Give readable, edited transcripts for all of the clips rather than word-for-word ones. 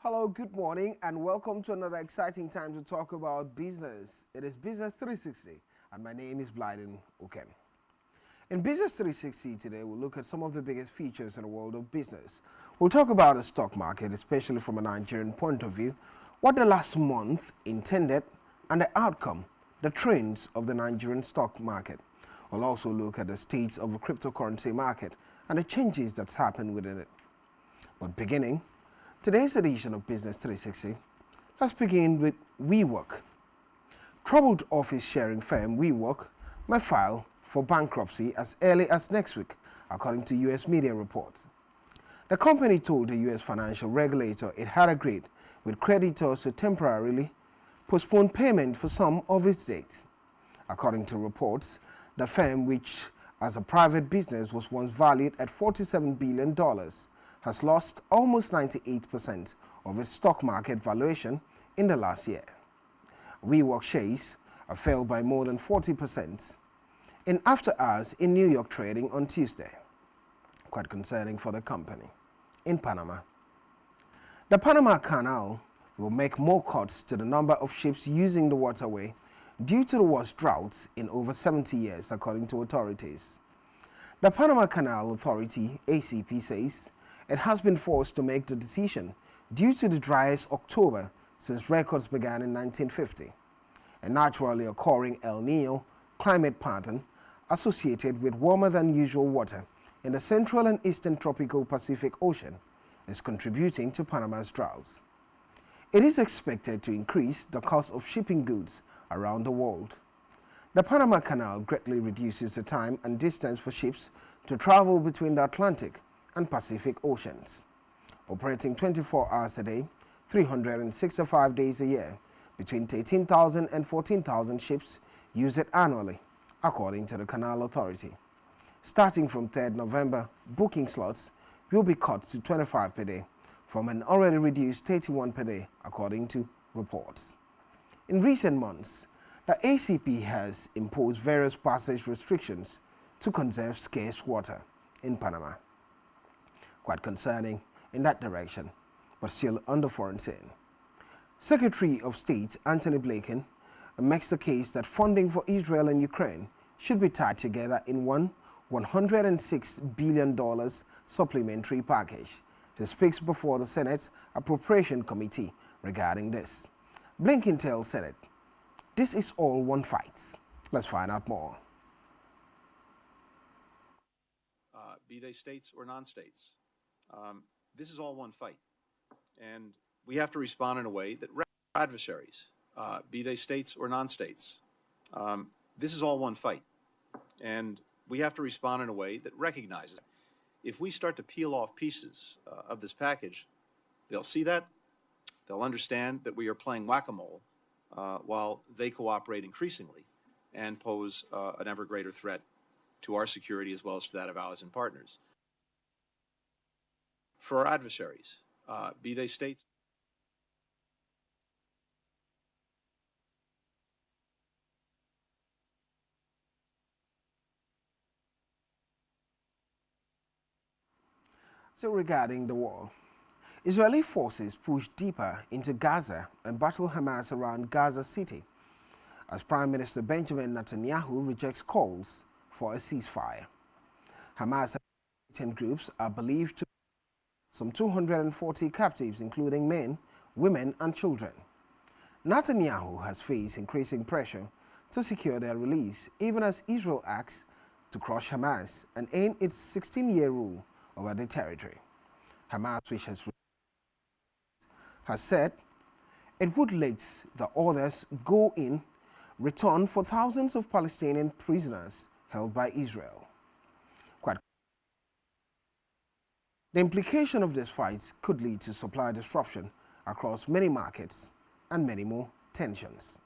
Hello, good morning, and welcome to another exciting time to talk about business. It is Business 360, and my name is Blyden Okem. In Business 360 today, we'll look at some of the biggest features in the world of business. We'll talk about the stock market, especially from a Nigerian point of view, what the last month intended, and the outcome, the trends of the Nigerian stock market. We'll also look at the state of the cryptocurrency market and the changes that's happened within it. But beginning today's edition of Business 360, let's begin with WeWork. Troubled office sharing firm WeWork may file for bankruptcy as early as next week, according to U.S. media reports. The company told the U.S. financial regulator it had agreed with creditors to temporarily postpone payment for some of its debts. According to reports, the firm, which as a private business was once valued at $47 billion, has lost almost 98% of its stock market valuation in the last year. WeWork shares have fell by more than 40% in after hours in New York trading on Tuesday. Quite concerning for the company. In Panama, the Panama Canal will make more cuts to the number of ships using the waterway due to the worst droughts in over 70 years, according to authorities. The Panama Canal Authority, ACP, says it has been forced to make the decision due to the driest October since records began in 1950, a naturally occurring El Niño climate pattern associated with warmer than usual water in the central and eastern tropical Pacific Ocean is contributing to Panama's droughts. It is expected to increase the cost of shipping goods around the world. The Panama Canal greatly reduces the time and distance for ships to travel between the Atlantic and Pacific Oceans. Operating 24 hours a day, 365 days a year, between 13,000 and 14,000 ships use it annually, according to the Canal Authority. Starting from 3rd November, booking slots will be cut to 25 per day, from an already reduced 31 per day, according to reports. In recent months, the ACP has imposed various passage restrictions to conserve scarce water in Panama. Quite concerning in that direction, but still under foreign scene. Secretary of State Anthony Blinken makes the case that funding for Israel and Ukraine should be tied together in one $106 billion supplementary package. He speaks before the Senate Appropriation Committee regarding this. Blinken tells Senate, "This is all one fight." Let's find out more. Be they states or non-states, this is all one fight. And we have to respond in a way that adversaries, be they states or non-states, this is all one fight. And we have to respond in a way that recognizes if we start to peel off pieces of this package, they'll see that, they'll understand that we are playing whack-a-mole while they cooperate increasingly and pose an ever greater threat to our security as well as to that of allies and partners. For our adversaries, be they states. So regarding the war, Israeli forces push deeper into Gaza and battle Hamas around Gaza City, as Prime Minister Benjamin Netanyahu rejects calls for a ceasefire. Hamas and groups are believed to be some 240 captives, including men, women, and children. Netanyahu has faced increasing pressure to secure their release, even as Israel acts to crush Hamas and end its 16-year rule over the territory. Hamas, which has said it would let the others go in return for thousands of Palestinian prisoners held by Israel. The implication of these fights could lead to supply disruption across many markets and many more tensions.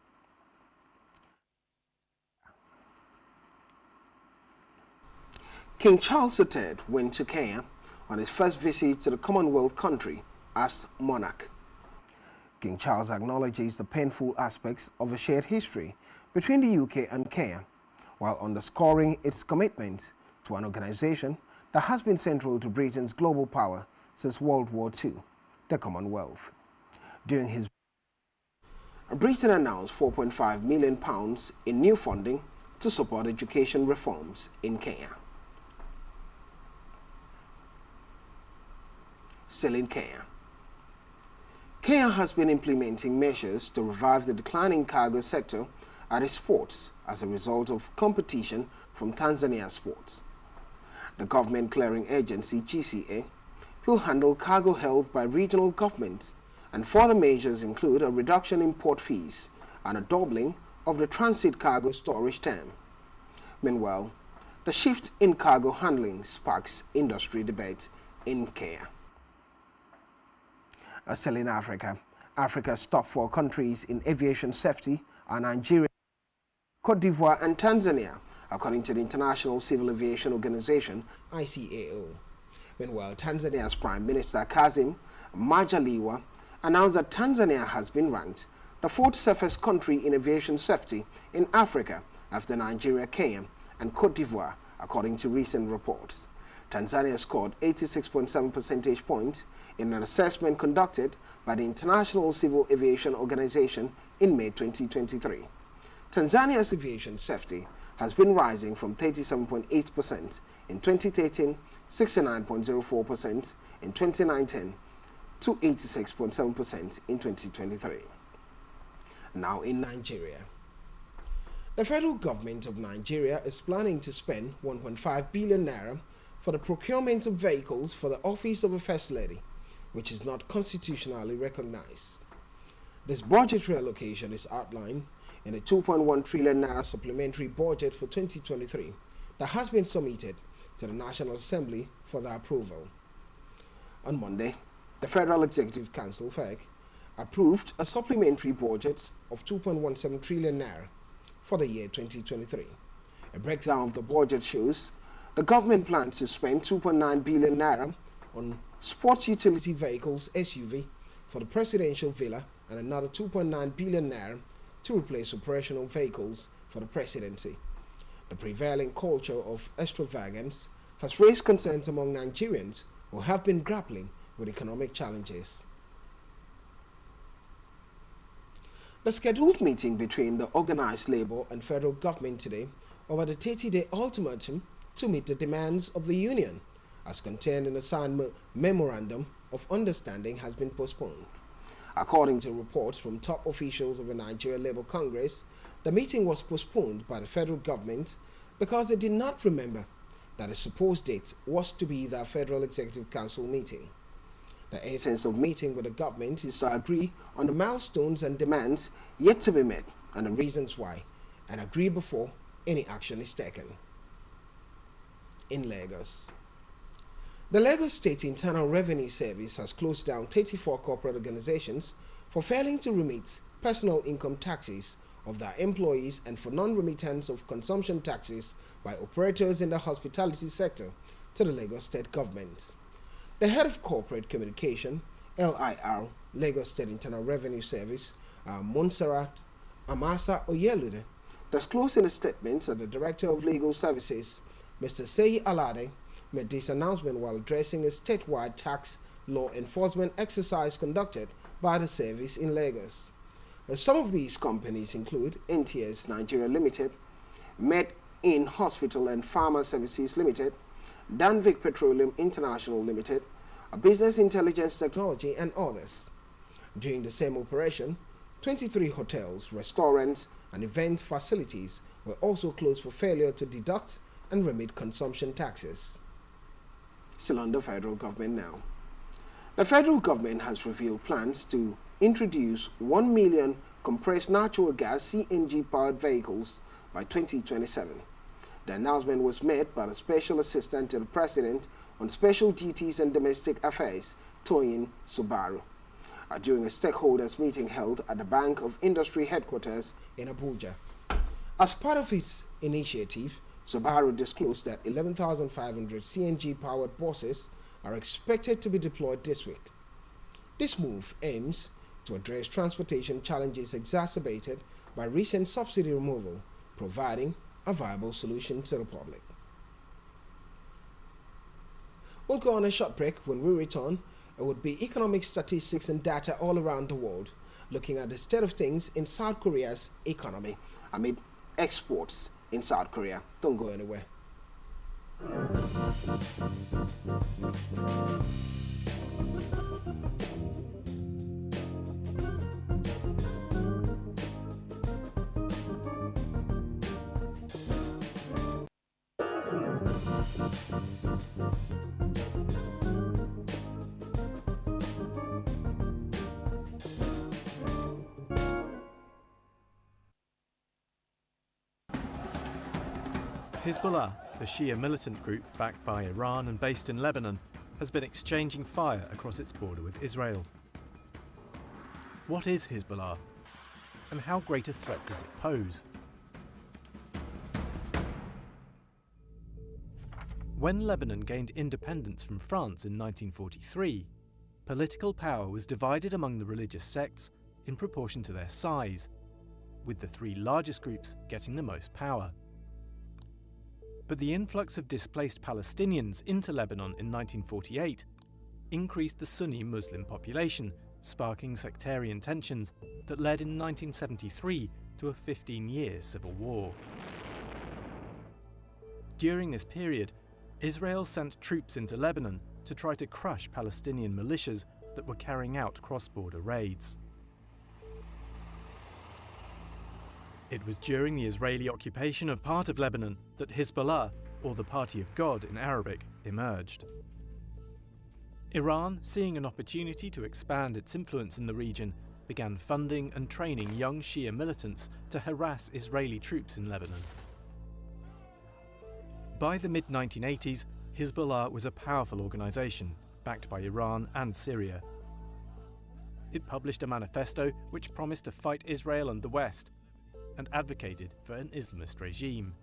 King Charles III went to Kenya on his first visit to the Commonwealth country as monarch. King Charles acknowledges the painful aspects of a shared history between the UK and Kenya, while underscoring its commitment to an organization that has been central to Britain's global power since World War II, the Commonwealth. During his visit, Britain announced £4.5 million in new funding to support education reforms in Kenya. Still in Kenya. Kenya has been implementing measures to revive the declining cargo sector at its ports as a result of competition from Tanzania's ports. The Government Clearing Agency, GCA, will handle cargo held by regional governments, and further measures include a reduction in port fees and a doubling of the transit cargo storage term. Meanwhile, the shift in cargo handling sparks industry debate in Kenya. Still in Africa, Africa's top 4 countries in aviation safety are Nigeria, Cote d'Ivoire, and Tanzania, according to the International Civil Aviation Organization, ICAO. Meanwhile, Tanzania's Prime Minister Kassim Majaliwa announced that Tanzania has been ranked the 4th safest country in aviation safety in Africa after Nigeria, Kenya, and Cote d'Ivoire, according to recent reports. Tanzania scored 86.7 percentage points in an assessment conducted by the International Civil Aviation Organization in May 2023. Tanzania's aviation safety has been rising from 37.8% in 2013, 69.04% in 2019, to 86.7% in 2023. Now in Nigeria. The federal government of Nigeria is planning to spend 1.5 billion naira for the procurement of vehicles for the office of a First Lady, which is not constitutionally recognized. This budgetary allocation is outlined in a 2.1 trillion naira supplementary budget for 2023 that has been submitted to the National Assembly for their approval. On Monday, the Federal Executive Council (FEC) approved a supplementary budget of 2.17 trillion naira for the year 2023. A breakdown of the budget shows the government plans to spend 2.9 billion naira on sports utility vehicles (SUV) for the presidential villa and another 2.9 billion naira to replace operational vehicles for the presidency. The prevailing culture of extravagance has raised concerns among Nigerians who have been grappling with economic challenges. The scheduled meeting between the organized labor and federal government today over the 30-day ultimatum to meet the demands of the union, as contained in the signed memorandum of understanding, has been postponed. According to reports from top officials of the Nigeria Labour Congress, the meeting was postponed by the federal government because they did not remember that the supposed date was to be their Federal Executive Council meeting. The essence of meeting with the government is to agree on the milestones and demands yet to be met and the reasons why, and agree before any action is taken. In Lagos. The Lagos State Internal Revenue Service has closed down 34 corporate organizations for failing to remit personal income taxes of their employees and for non-remittance of consumption taxes by operators in the hospitality sector to the Lagos State government. The head of corporate communication, LIR, Lagos State Internal Revenue Service, Montserrat Amasa Oyelude, disclosed in a statement that the Director of Legal Services, Mr. Seyi Alade, made this announcement while addressing a statewide tax law enforcement exercise conducted by the service in Lagos. Some of these companies include NTS Nigeria Limited, Med-In Hospital and Pharma Services Limited, Danvik Petroleum International Limited, a Business Intelligence Technology, and others. During the same operation, 23 hotels, restaurants, and event facilities were also closed for failure to deduct and remit consumption taxes. Still under federal government now. The federal government has revealed plans to introduce 1 million compressed natural gas CNG-powered vehicles by 2027. The announcement was made by the Special Assistant to the President on Special Duties and Domestic Affairs, Toyin Subaru, during a stakeholders meeting held at the Bank of Industry headquarters in Abuja. As part of its initiative, Subaru disclosed that 11,500 CNG-powered buses are expected to be deployed this week. This move aims to address transportation challenges exacerbated by recent subsidy removal, providing a viable solution to the public. We'll go on a short break. When we return, it would be economic statistics and data all around the world, looking at the state of things in South Korea's economy amid exports in South Korea. Don't go anywhere. Hezbollah, the Shia militant group backed by Iran and based in Lebanon, has been exchanging fire across its border with Israel. What is Hezbollah? And how great a threat does it pose? When Lebanon gained independence from France in 1943, political power was divided among the religious sects in proportion to their size, with the three largest groups getting the most power. But the influx of displaced Palestinians into Lebanon in 1948 increased the Sunni Muslim population, sparking sectarian tensions that led in 1973 to a 15-year civil war. During this period, Israel sent troops into Lebanon to try to crush Palestinian militias that were carrying out cross-border raids. It was during the Israeli occupation of part of Lebanon that Hezbollah, or the Party of God in Arabic, emerged. Iran, seeing an opportunity to expand its influence in the region, began funding and training young Shia militants to harass Israeli troops in Lebanon. By the mid-1980s, Hezbollah was a powerful organisation, backed by Iran and Syria. It published a manifesto which promised to fight Israel and the West, and advocated for an Islamist regime.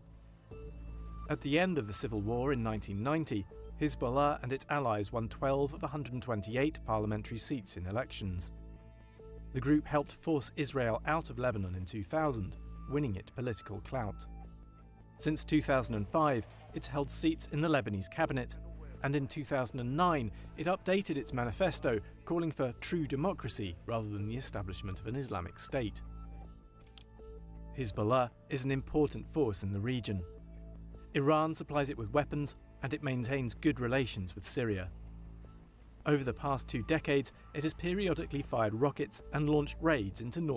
At the end of the civil war in 1990, Hezbollah and its allies won 12 of 128 parliamentary seats in elections. The group helped force Israel out of Lebanon in 2000, winning it political clout. Since 2005, it's held seats in the Lebanese cabinet, and in 2009 it updated its manifesto, calling for true democracy rather than the establishment of an Islamic state. Hezbollah is an important force in the region. Iran supplies it with weapons, and it maintains good relations with Syria. Over the past 2 decades, it has periodically fired rockets and launched raids into northern